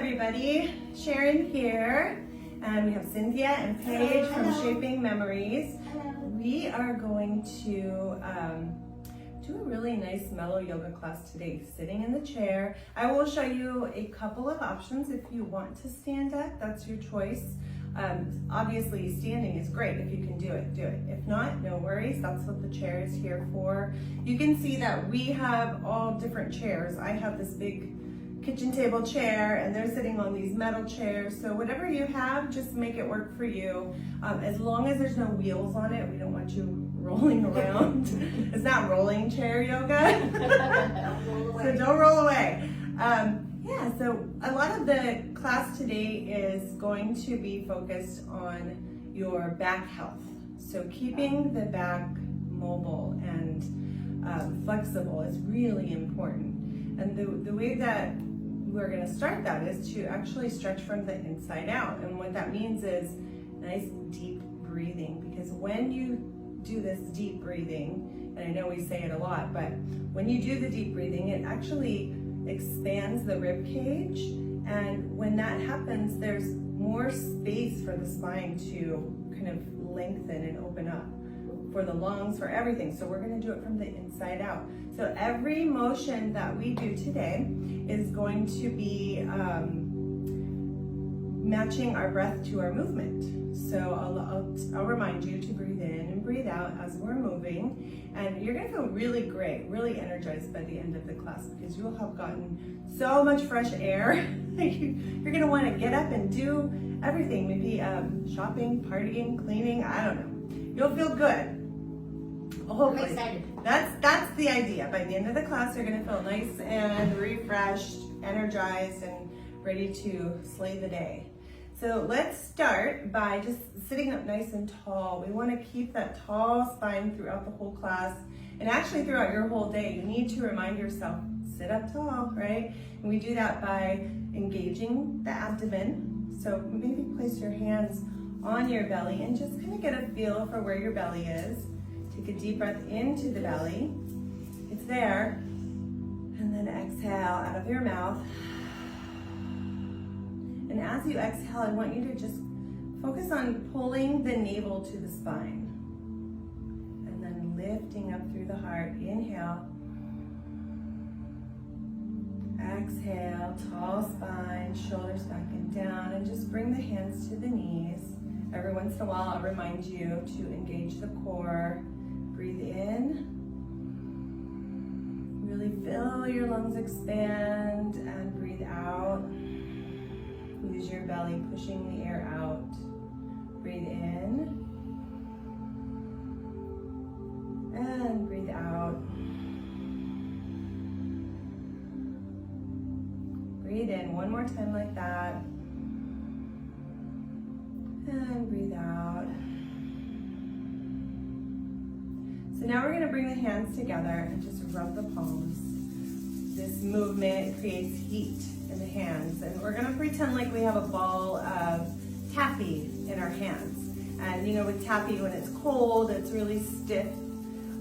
everybody. Sharon here, and we have Cynthia and Paige from Shaping Memories. We are going to do a really nice mellow yoga class today, sitting in the chair. I will show you a couple of options if you want to stand up, that's your choice. Obviously standing is great. If you can do it, do it. If not, no worries, that's what the chair is here for. You can see that we have all different chairs. I have this big kitchen table chair and they're sitting on these metal chairs. So whatever you have, just make it work for you. As long as there's no wheels on it, we don't want you rolling around. It's not rolling chair yoga. So don't roll away. Yeah, so a lot of the class today is going to be focused on your back health. So keeping the back mobile and flexible is really important. And the way that we're going to start that is to actually stretch from the inside out. And what that means is nice deep breathing, because when you do this deep breathing, and I know we say it a lot, but when you do the deep breathing, it actually expands the rib cage, and when that happens, there's more space for the spine to kind of lengthen and open up, for the lungs, for everything. So we're going to do it from the inside out. So every motion that we do today is going to be matching our breath to our movement. So I'll remind you to breathe in and breathe out as we're moving, and you're going to feel really great, really energized by the end of the class, because you'll have gotten so much fresh air. You're going to want to get up and do everything, maybe shopping, partying, cleaning, I don't know. You'll feel good. Hopefully. I'm excited. That's the idea. By the end of the class, you're going to feel nice and refreshed, energized, and ready to slay the day. So let's start by just sitting up nice and tall. We want to keep that tall spine throughout the whole class, and actually throughout your whole day. You need to remind yourself, sit up tall, right? And we do that by engaging the abdomen. So maybe place your hands on your belly and just kind of get a feel for where your belly is. Take a deep breath into the belly. It's there. And then exhale out of your mouth. And as you exhale, I want you to just focus on pulling the navel to the spine. And then lifting up through the heart. Inhale. Exhale, tall spine, shoulders back and down, and just bring the hands to the knees. Every once in a while, I'll remind you to engage the core. Breathe in. Really feel your lungs expand, and breathe out. Use your belly pushing the air out. Breathe in. And breathe out. Breathe in one more time like that. And breathe out. So now we're going to bring the hands together and just rub the palms. This movement creates heat in the hands, and we're going to pretend like we have a ball of taffy in our hands. And you know, with taffy, when it's cold, it's really stiff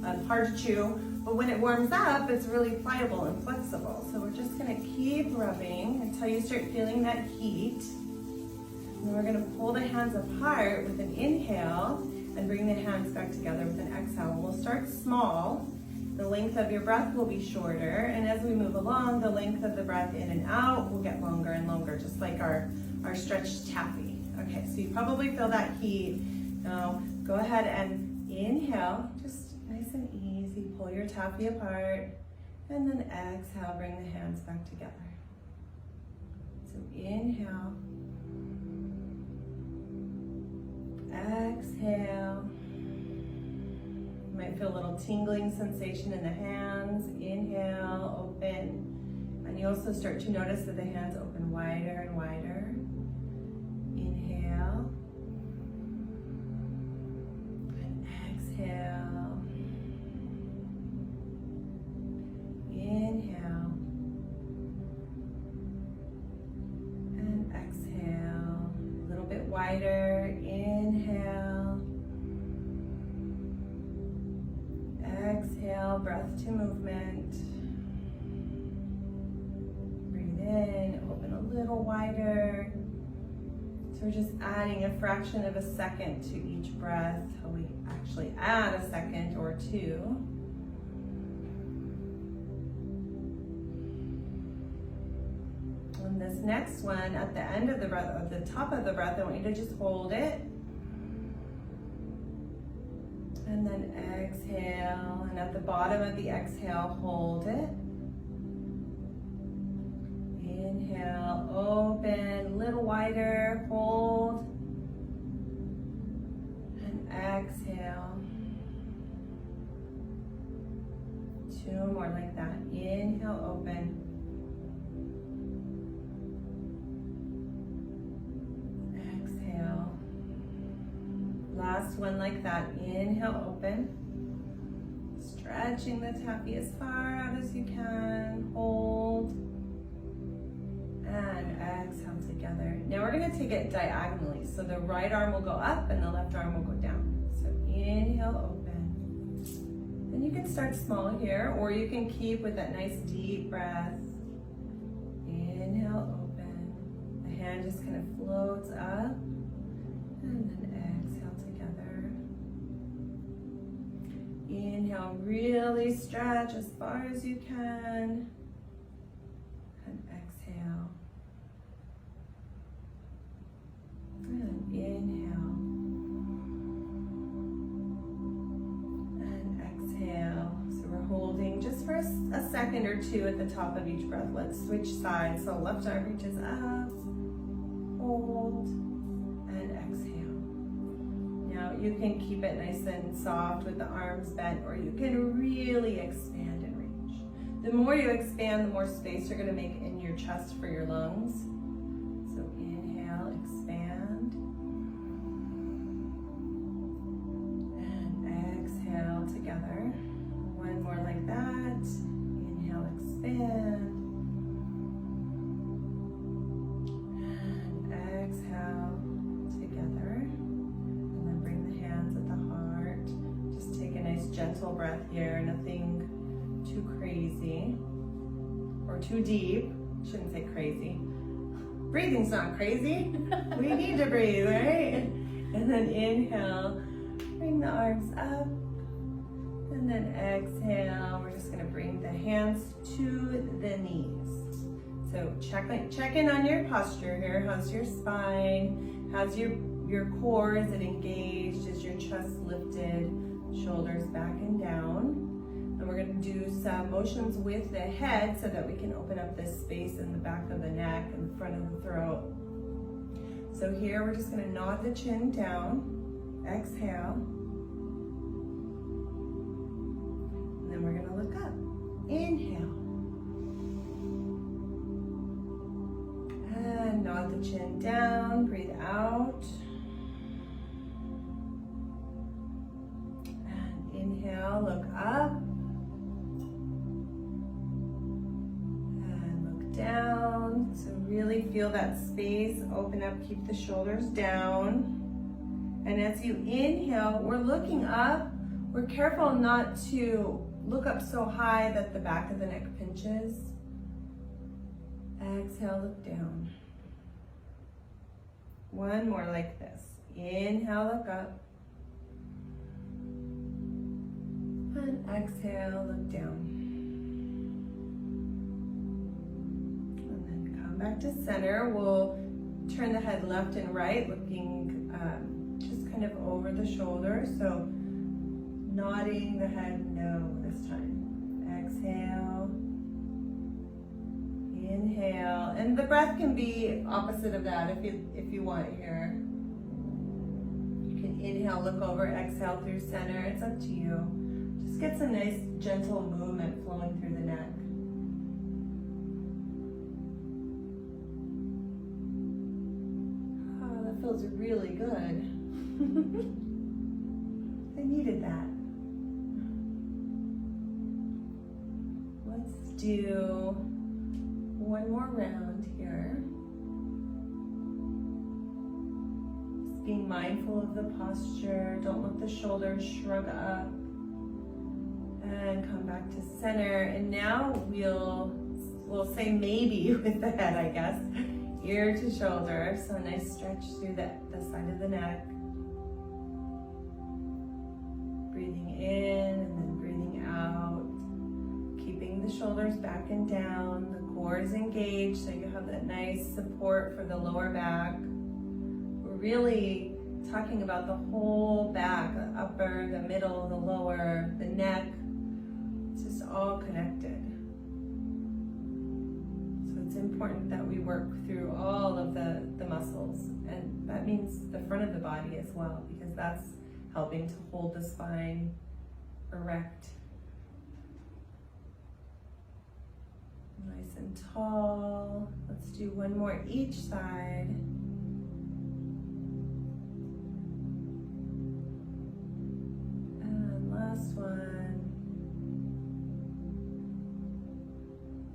and hard to chew, but when it warms up, it's really pliable and flexible. So we're just going to keep rubbing until you start feeling that heat. And we're going to pull the hands apart with an inhale and bring the hands back together with an exhale. We'll start small. The length of your breath will be shorter, and as we move along, the length of the breath in and out will get longer and longer, just like our stretched taffy. Okay, so you probably feel that heat. Now go ahead and inhale, just nice and easy. Pull your taffy apart, and then exhale, bring the hands back together. So inhale. Exhale. You might feel a little tingling sensation in the hands. Inhale, open. And you also start to notice that the hands open wider and wider. Inhale. And exhale. Inhale. And exhale. A little bit wider. Inhale. Exhale, breath to movement. Breathe in, open a little wider. So we're just adding a fraction of a second to each breath. We actually add a second or two. And this next one, at the end of the breath, at the top of the breath, I want you to just hold it. And then exhale, and at the bottom of the exhale, hold it. Inhale, open, a little wider, hold. And exhale. Two more like that. Inhale, open. Exhale. Last one like that. Inhale, open. Stretching the taffy as far out as you can. Hold. And exhale together. Now we're going to take it diagonally. So the right arm will go up and the left arm will go down. So inhale, open. Then you can start small here, or you can keep with that nice deep breath. Inhale, open. The hand just kind of floats up. And then exhale together. Inhale, really stretch as far as you can. And exhale. And inhale. And exhale. So we're holding just for a second or two at the top of each breath. Let's switch sides. So left arm reaches up. Hold. And exhale. Now you can keep it nice and soft with the arms bent, or you can really expand and reach. The more you expand, the more space you're going to make in your chest for your lungs. So inhale, expand. And exhale together. One more like that. Inhale, expand. And exhale together. And then bring the hands at the heart. Just take a nice gentle breath here. Nothing too crazy or too deep. Shouldn't say crazy. Breathing's not crazy. We need to breathe, right? And then inhale, bring the arms up. And then exhale, we're just gonna bring the hands to the knees. So check in on your posture here. How's your spine? How's your core? Is it engaged? Is your chest lifted? Shoulders back and down. And we're going to do some motions with the head so that we can open up this space in the back of the neck and front of the throat. So here we're just going to nod the chin down. Exhale. And then we're going to look up. Inhale. And nod the chin down. Breathe out. And inhale, look up. Down. So really feel that space, open up, keep the shoulders down. And as you inhale, we're looking up. We're careful not to look up so high that the back of the neck pinches. Exhale, look down. One more like this. Inhale, look up. And exhale, look down. Back to center. We'll turn the head left and right, looking just kind of over the shoulder. So nodding the head no this time. Exhale. Inhale. And the breath can be opposite of that if you want here. You can inhale, look over, exhale through center. It's up to you. Just get some nice gentle movement flowing through the neck. Feels really good. I needed that. Let's do one more round here. Just being mindful of the posture. Don't let the shoulders shrug up. And come back to center. And now we'll say maybe with the head, I guess. ear to shoulder. So a nice stretch through the side of the neck. Breathing in and then breathing out. Keeping the shoulders back and down. The core is engaged, so you have that nice support for the lower back. We're really talking about the whole back, the upper, the middle, the lower, the neck. It's just all connected. So it's important that we work through all of the muscles, and that means the front of the body as well, because that's helping to hold the spine erect. Nice and tall. Let's do one more each side. And last one.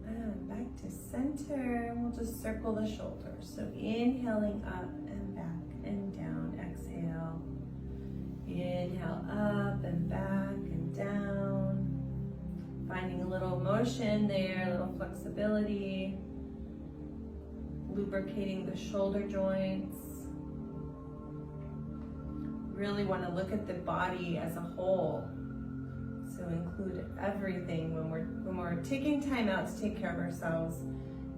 And back to center. And we'll just circle the shoulders. So inhaling up and back and down. Exhale. Inhale up and back and down. Finding a little motion there, a little flexibility. Lubricating the shoulder joints. Really want to look at the body as a whole. So include everything when we're taking time out to take care of ourselves.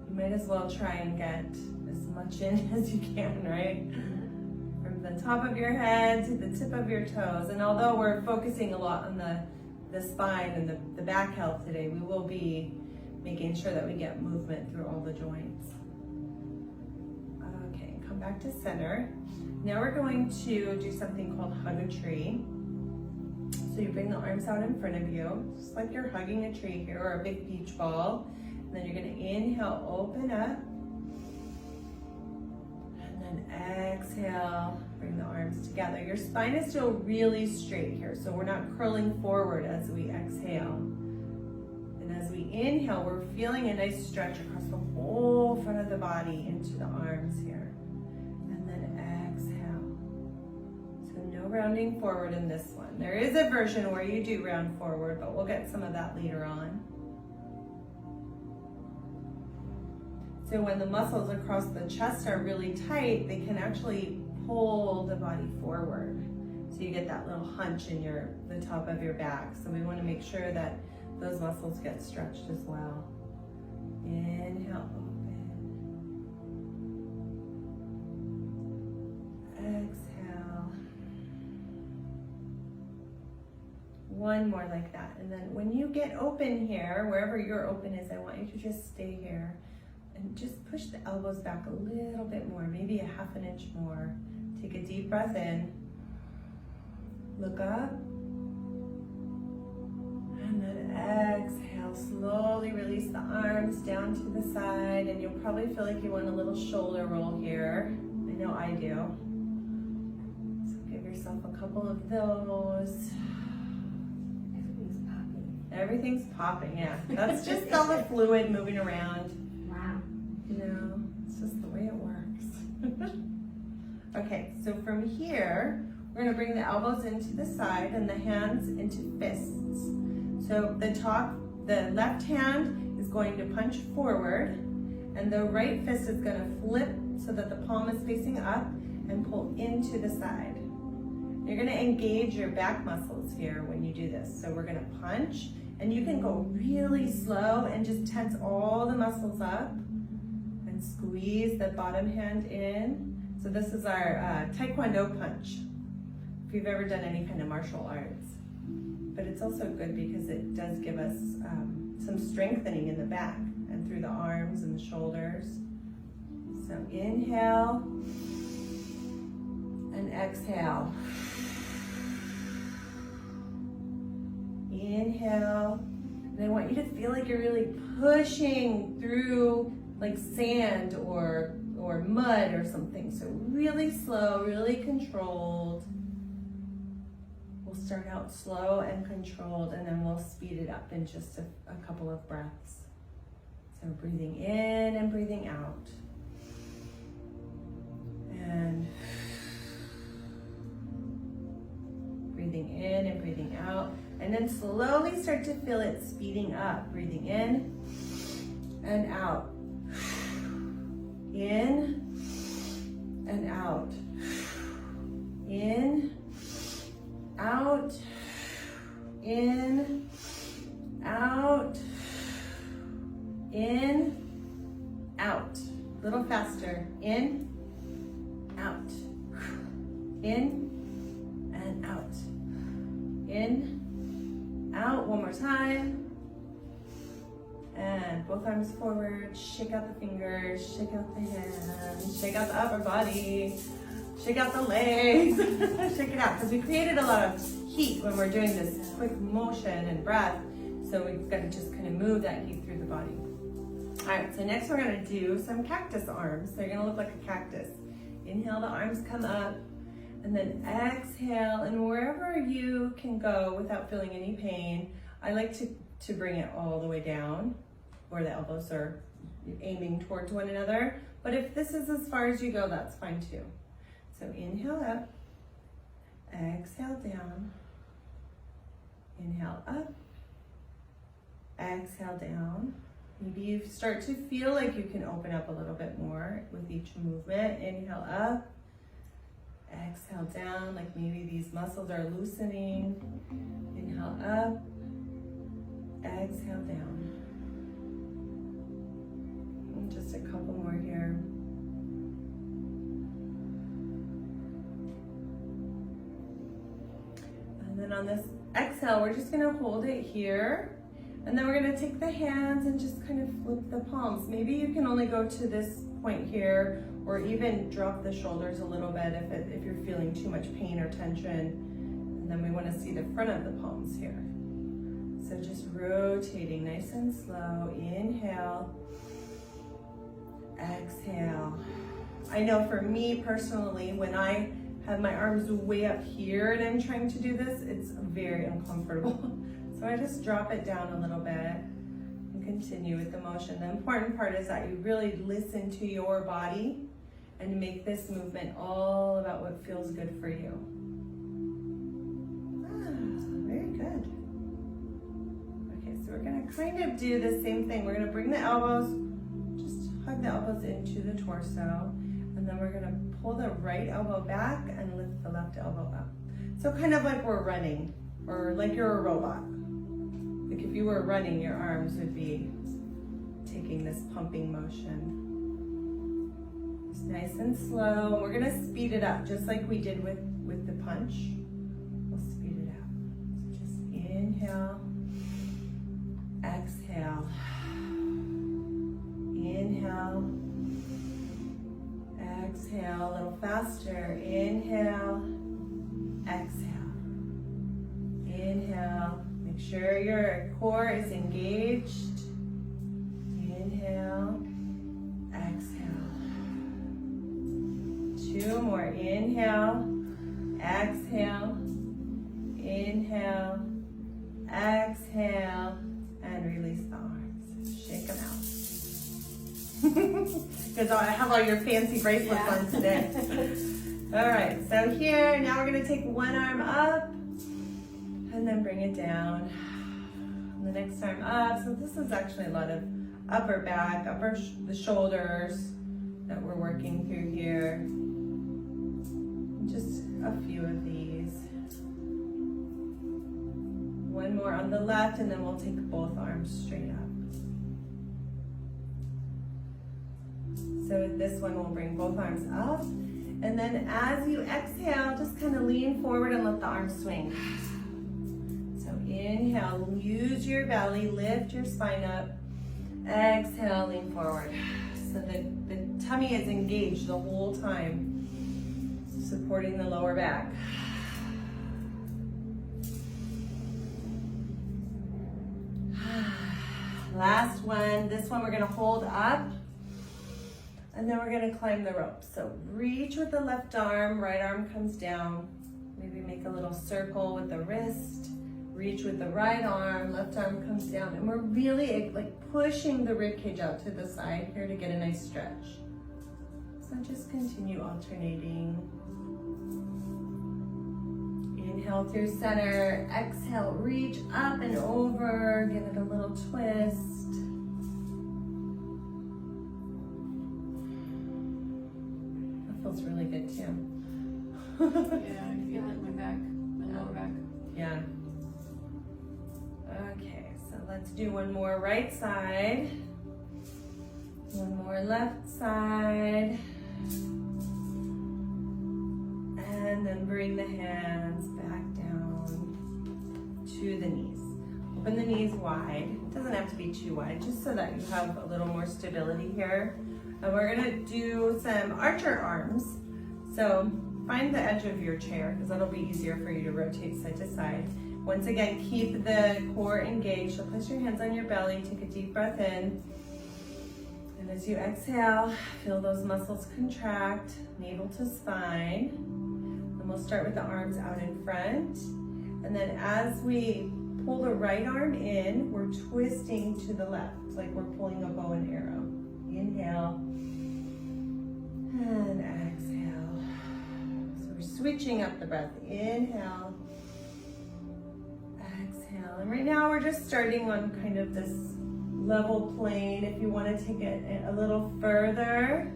You might as well try and get as much in as you can, right? From the top of your head to the tip of your toes. And although we're focusing a lot on the spine and the back health today, we will be making sure that we get movement through all the joints. Okay, come back to center. Now we're going to do something called hug a tree. So you bring the arms out in front of you, just like you're hugging a tree here or a big beach ball. And then you're gonna inhale, open up. And then exhale, bring the arms together. Your spine is still really straight here, so we're not curling forward as we exhale. And as we inhale, we're feeling a nice stretch across the whole front of the body into the arms here. And then exhale. So no rounding forward in this one. There is a version where you do round forward, but we'll get some of that later on. So when the muscles across the chest are really tight, they can actually pull the body forward. So you get that little hunch in the top of your back. So we want to make sure that those muscles get stretched as well. Inhale, open. Exhale. One more like that. And then when you get open here, wherever your open is, I want you to just stay here. And just push the elbows back a little bit more, maybe a half an inch more. Take a deep breath in. Look up. And then exhale. Slowly release the arms down to the side. And you'll probably feel like you want a little shoulder roll here. I know I do. So give yourself a couple of those. Everything's popping. Everything's popping, yeah. That's just all the fluid moving around. No, it's just the way it works. Okay, so from here, we're gonna bring the elbows into the side and the hands into fists. So the left hand is going to punch forward, and the right fist is gonna flip so that the palm is facing up and pull into the side. You're gonna engage your back muscles here when you do this. So we're gonna punch, and you can go really slow and just tense all the muscles up. Squeeze the bottom hand in. So this is our Taekwondo punch, if you've ever done any kind of martial arts. But it's also good because it does give us some strengthening in the back and through the arms and the shoulders. So inhale and exhale. Inhale. And I want you to feel like you're really pushing through like sand or mud or something. So really slow, really controlled. We'll start out slow and controlled, and then we'll speed it up in just a couple of breaths. So breathing in and breathing out. And breathing in and breathing out. And then slowly start to feel it speeding up. Breathing in and out. In and out. In, out, in, out, in, out. A little faster. In, out. In and out. In, out. One more time. And both arms forward. Shake out the fingers. Shake out the hands. Shake out the upper body. Shake out the legs. Shake it out. Because we created a lot of heat when we're doing this quick motion and breath. So we've got to just kind of move that heat through the body. All right, so next we're going to do some cactus arms. So you're going to look like a cactus. Inhale, the arms come up. And then exhale. And wherever you can go without feeling any pain, I like to bring it all the way down where the elbows are aiming towards one another. But if this is as far as you go, that's fine too. So inhale up, exhale down, inhale up, exhale down. Maybe you start to feel like you can open up a little bit more with each movement. Inhale up, exhale down, like maybe these muscles are loosening. Inhale up, exhale down. And just a couple more here. And then on this exhale, we're just gonna hold it here. And then we're gonna take the hands and just kind of flip the palms. Maybe you can only go to this point here, or even drop the shoulders a little bit if you're feeling too much pain or tension. And then we wanna see the front of the palms here. So just rotating nice and slow. Inhale, exhale. I know for me personally, when I have my arms way up here and I'm trying to do this, it's very uncomfortable. So I just drop it down a little bit and continue with the motion. The important part is that you really listen to your body and make this movement all about what feels good for you. Very good. Okay, so we're gonna kind of do the same thing. We're gonna bring the elbows, just hug the elbows into the torso, and then we're gonna pull the right elbow back and lift the left elbow up. So kind of like we're running, or like you're a robot. Like if you were running, your arms would be taking this pumping motion. It's nice and slow. We're gonna speed it up, just like we did with the punch. We'll speed it up. So just inhale, exhale, inhale, exhale, a little faster. Inhale, exhale, inhale. Make sure your core is engaged. Inhale, exhale. 2 more. Inhale, exhale, inhale, exhale, and release the arms. Shake them out. Because I have all your fancy bracelets on today. All right, so here, now we're gonna take one arm up and then bring it down. And the next arm up. So this is actually a lot of upper back, the shoulders that we're working through here. Just a few of these. One more on the left, and then we'll take both arms straight up. So with this one, we'll bring both arms up. And then as you exhale, just kind of lean forward and let the arms swing. So inhale, use your belly, lift your spine up. Exhale, lean forward. So the tummy is engaged the whole time, supporting the lower back. Last one. This one we're gonna hold up, and then we're gonna climb the rope. So reach with the left arm, right arm comes down. Maybe make a little circle with the wrist. Reach with the right arm, left arm comes down. And we're really like pushing the rib cage out to the side here to get a nice stretch. So just continue alternating. Inhale through center, exhale, reach up and over, give it a little twist. feels really good too. Yeah, I feel it in my back, my lower back. Yeah. Okay, so let's do one more right side. One more left side. And then bring the hands back down to the knees. Open the knees wide. It doesn't have to be too wide, just so that you have a little more stability here. And we're gonna do some archer arms. So find the edge of your chair, because that'll be easier for you to rotate side to side. Once again, keep the core engaged. So place your hands on your belly, take a deep breath in. And as you exhale, feel those muscles contract, navel to spine. And we'll start with the arms out in front. And then as we pull the right arm in, we're twisting to the left, like we're pulling a bow and arrow. Inhale. And exhale. So we're switching up the breath. Inhale. Exhale. And right now we're just starting on kind of this level plane. If you want to take it a little further,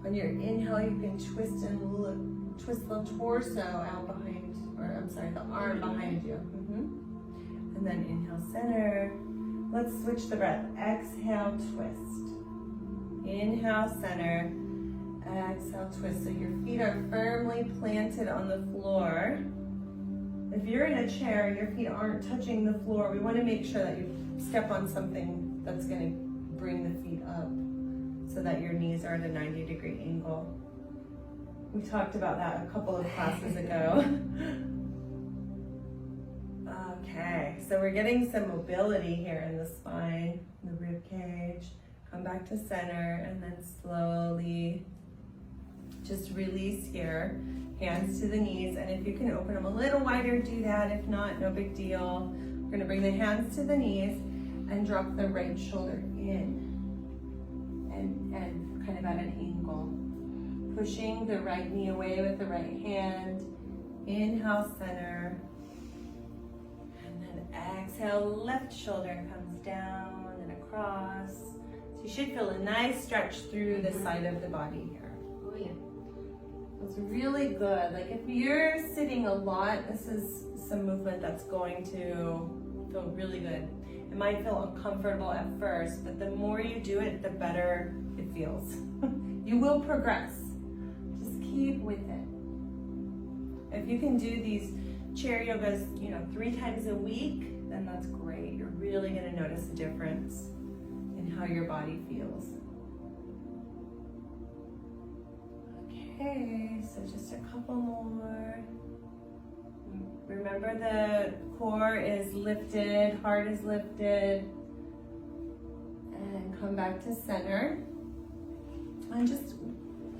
on your inhale you can twist the torso out behind, or I'm sorry, the arm behind you. And then inhale, center. Let's switch the breath. Exhale, twist. Inhale, center. Exhale, twist. So your feet are firmly planted on the floor. If you're in a chair and your feet aren't touching the floor, we want to make sure that you step on something that's going to bring the feet up so that your knees are at a 90-degree angle. We talked about that a couple of classes ago. Okay, so we're getting some mobility here in the spine, the rib cage. Come back to center and then slowly just release here. Hands to the knees, and if you can open them a little wider, do that. If not, no big deal. We're gonna bring the hands to the knees and drop the right shoulder in and kind of at an angle. Pushing the right knee away with the right hand. Inhale, center. And then exhale, left shoulder comes down and across. So you should feel a nice stretch through the side of the body here. Oh yeah. It's really good. Like if you're sitting a lot, this is some movement that's going to feel really good. It might feel uncomfortable at first, but the more you do it, the better it feels. You will progress. Just keep with it. If you can do these chair yogas, 3 times a week, then that's great. You're really gonna notice a difference in how your body feels. Okay, so just a couple more. Remember the core is lifted, heart is lifted. And come back to center. And just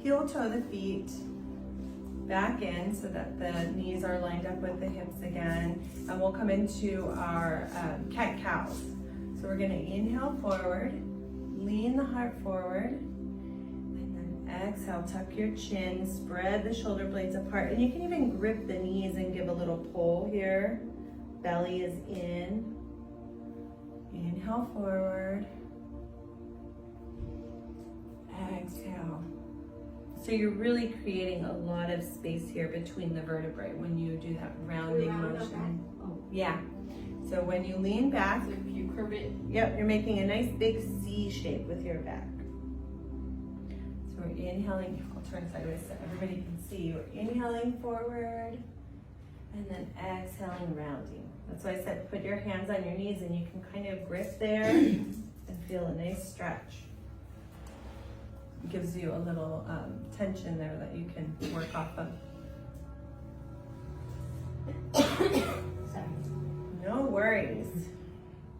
heel toe the feet back in so that the knees are lined up with the hips again. And we'll come into our cat-cows. So we're gonna inhale forward, lean the heart forward. Exhale, tuck your chin, spread the shoulder blades apart, and you can even grip the knees and give a little pull here. Belly is in. Inhale forward. Exhale. So you're really creating a lot of space here between the vertebrae when you do that rounding motion. Oh. Yeah. So when you lean back, So if you curve it. yep, you're making a nice big C shape with your back. We're inhaling, I'll turn sideways so everybody can see. We're inhaling forward and then exhaling, rounding. That's why I said put your hands on your knees and you can kind of grip there and feel a nice stretch. It gives you a little tension there that you can work off of. Sorry. No worries.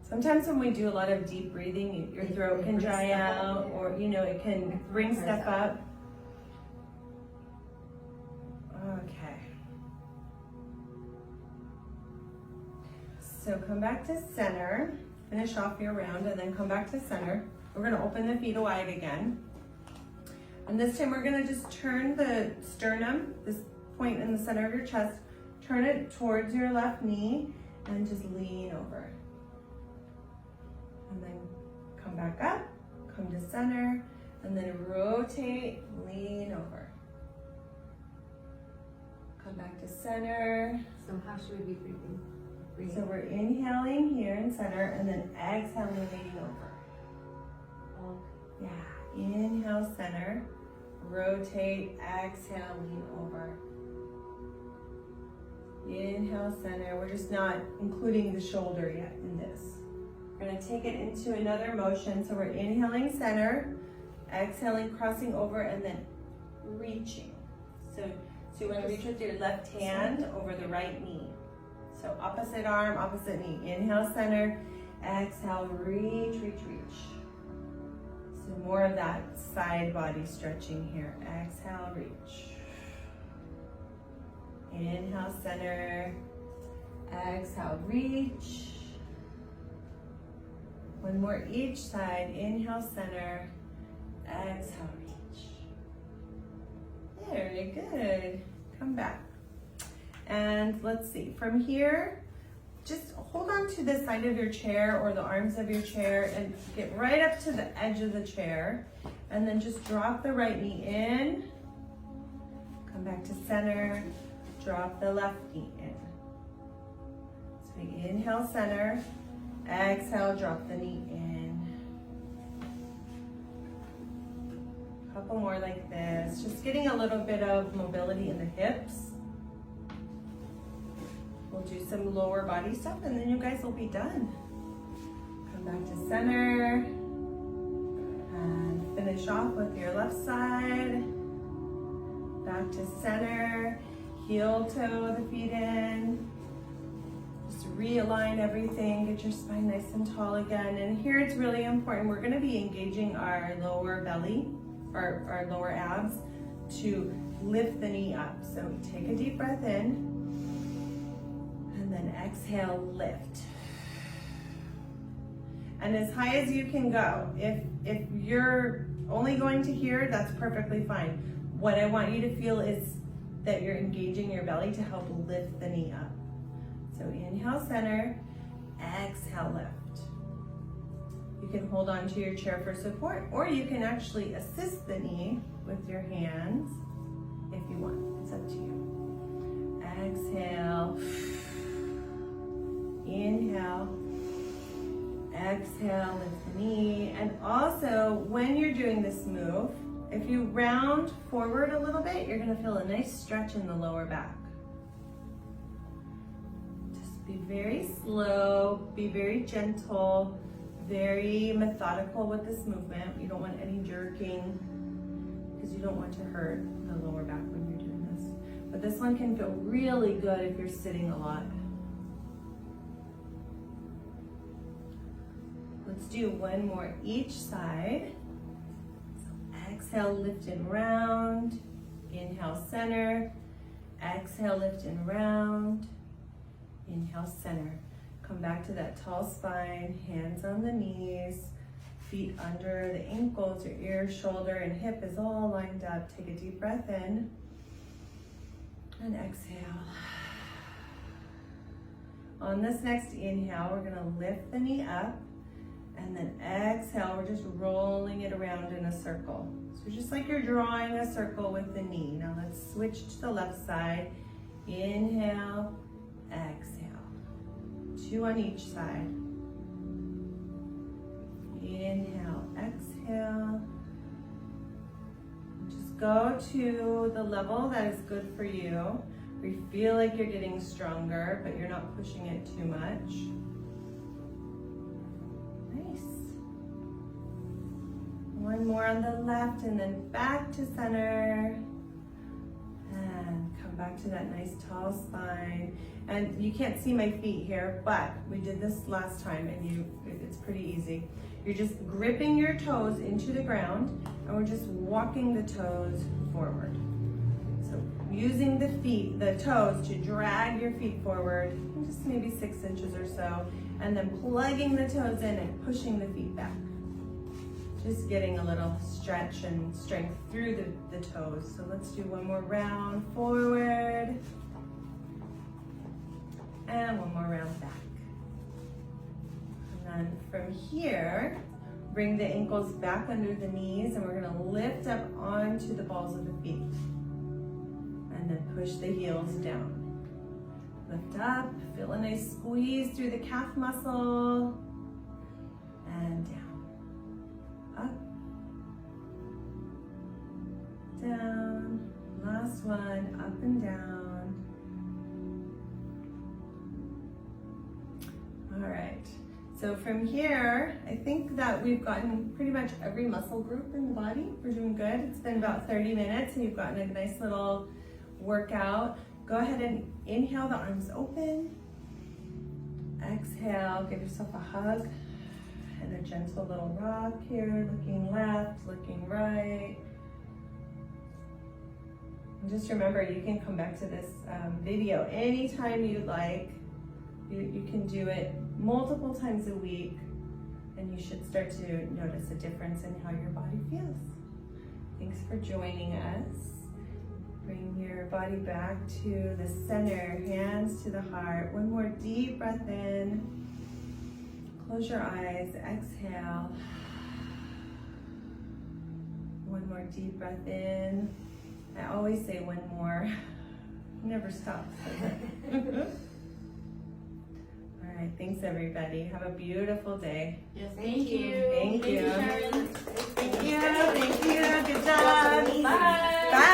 Sometimes when we do a lot of deep breathing, your throat can dry out, or it can bring stuff up. Okay. So come back to center, finish off your round, and then come back to center. We're gonna open the feet wide again. And this time we're gonna just turn the sternum, this point in the center of your chest, turn it towards your left knee, and just lean over. And then come back up, come to center, and then rotate, lean over. center. So how should we be breathing? So we're inhaling here in center and then exhaling, leaning over. Oh, Yeah, inhale center, rotate, exhale, lean over. Inhale center, we're just not including the shoulder yet in this. We're gonna take it into another motion. So we're inhaling center, exhaling, crossing over, and then reaching. So you wanna reach with your left hand over the right knee. So opposite arm, opposite knee. Inhale center, exhale, reach, reach, reach. So more of that side body stretching here. Exhale, reach. Inhale center, exhale, reach. One more each side. Inhale center, exhale, reach. Very good. Come back. And let's see, from here, just hold on to the side of your chair or the arms of your chair and get right up to the edge of the chair. And then just drop the right knee in. Come back to center. Drop the left knee in. So we inhale center. Exhale, drop the knee in. Couple more like this. Just getting a little bit of mobility in the hips. We'll do some lower body stuff and then you guys will be done. Come back to center and finish off with your left side. Back to center, heel toe the feet in. Just realign everything, get your spine nice and tall again. And here it's really important, we're gonna be engaging our lower belly, our lower abs to lift the knee up. So take a deep breath in. And then exhale, lift. And as high as you can go. If you're only going to here, that's perfectly fine. What I want you to feel is that you're engaging your belly to help lift the knee up. So inhale center, exhale lift. You can hold on to your chair for support, or you can actually assist the knee with your hands if you want. It's up to you. Exhale. Inhale, exhale, lift the knee. And also, when you're doing this move, if you round forward a little bit, you're gonna feel a nice stretch in the lower back. Just be very slow, be very gentle, very methodical with this movement. You don't want any jerking because you don't want to hurt the lower back when you're doing this. But this one can feel really good if you're sitting a lot. Let's do one more each side. So exhale, lift and round. Inhale, center. Exhale, lift and round. Inhale, center. Come back to that tall spine, hands on the knees, feet under the ankles, your ear, shoulder, and hip is all lined up. Take a deep breath in and exhale. On this next inhale, we're gonna lift the knee up. And then exhale, we're just rolling it around in a circle. So just like you're drawing a circle with the knee. Now let's switch to the left side. Inhale, exhale. 2 on each side. Inhale, exhale. Just go to the level that is good for you, where you feel like you're getting stronger, but you're not pushing it too much. One more on the left and then back to center. And come back to that nice tall spine. And you can't see my feet here, but we did this last time and it's pretty easy. You're just gripping your toes into the ground and we're just walking the toes forward. So using the toes to drag your feet forward, just maybe 6 inches or so, and then plugging the toes in and pushing the feet back. Just getting a little stretch and strength through the toes. So let's do one more round forward. And one more round back. And then from here, bring the ankles back under the knees and we're gonna lift up onto the balls of the feet. And then push the heels down. Lift up, feel a nice squeeze through the calf muscle. And down. Up. Down. Last one, up and down. All right. So from here, I think that we've gotten pretty much every muscle group in the body. We're doing good. It's been about 30 minutes and you've gotten a nice little workout. Go ahead and inhale, the arms open. Exhale, give yourself a hug and a gentle little rock here, looking left, looking right. And just remember, you can come back to this video anytime you'd like. You can do it multiple times a week and you should start to notice a difference in how your body feels. Thanks for joining us. Bring your body back to the center, hands to the heart. One more deep breath in. Close your eyes, exhale. One more deep breath in. I always say one more. Never stops, does it? All right, thanks everybody. Have a beautiful day. Yes, Thank you. Thank you. Sharon. Thank you. Good job. Bye. Bye.